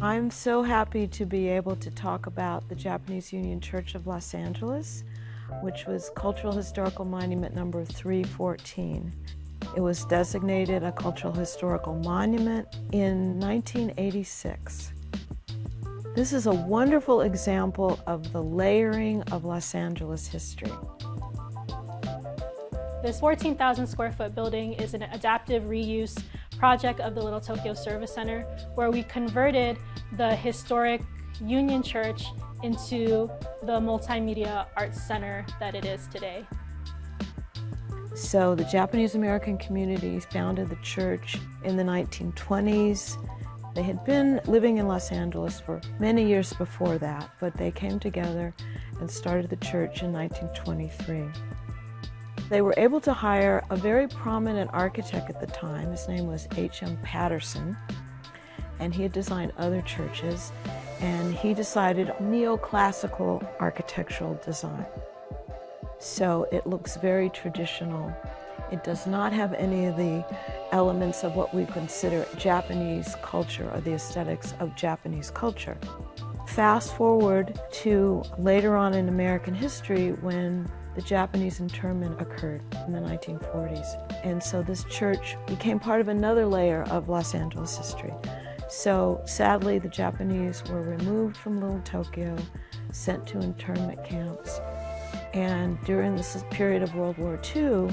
I'm so happy to be able to talk about the Japanese Union Church of Los Angeles, which was Cultural Historical Monument number 314. It was designated a Cultural Historical Monument in 1986. This is a wonderful example of the layering of Los Angeles history. This 14,000 square foot building is an adaptive reuse project of the Little Tokyo Service Center, where we converted the historic Union Church into the multimedia arts center that it is today. So the Japanese American community founded the church in the 1920s. They had been living in Los Angeles for many years before that, but they came together and started the church in 1923. They were able to hire a very prominent architect at the time. His name was H.M. Patterson, and he had designed other churches, and he decided neoclassical architectural design. So it looks very traditional. It does not have any of the elements of what we consider Japanese culture or the aesthetics of Japanese culture. Fast forward to later on in American history when the Japanese internment occurred in the 1940s. And so this church became part of another layer of Los Angeles history. So sadly, the Japanese were removed from Little Tokyo, sent to internment camps. And during this period of World War II,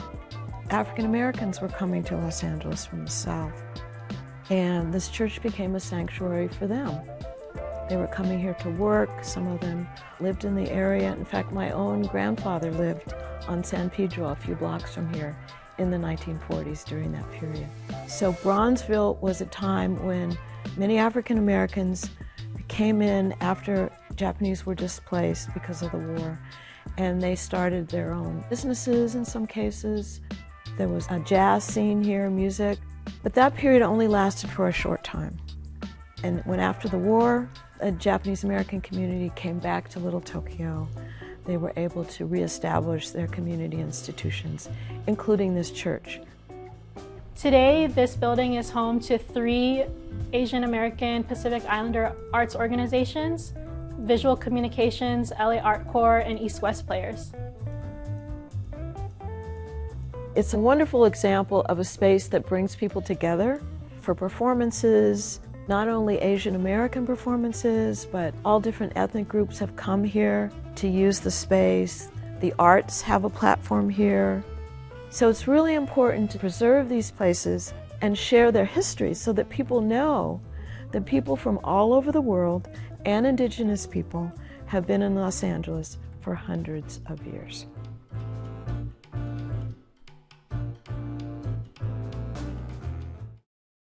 African Americans were coming to Los Angeles from the South. And this church became a sanctuary for them. They were coming here to work. Some of them lived in the area. In fact, my own grandfather lived on San Pedro, a few blocks from here, in the 1940s during that period. So Bronzeville was a time when many African Americans came in after Japanese were displaced because of the war, and they started their own businesses in some cases. There was a jazz scene here, music, but that period only lasted for a short time. And when after the war, a Japanese American community came back to Little Tokyo, they were able to reestablish their community institutions, including this church. Today, this building is home to 3 Asian American Pacific Islander arts organizations: Visual Communications, LA Art Corps, and East West Players. It's a wonderful example of a space that brings people together for performances. Not only Asian American performances, but all different ethnic groups have come here to use the space. The arts have a platform here. So it's really important to preserve these places and share their history so that people know that people from all over the world and indigenous people have been in Los Angeles for hundreds of years.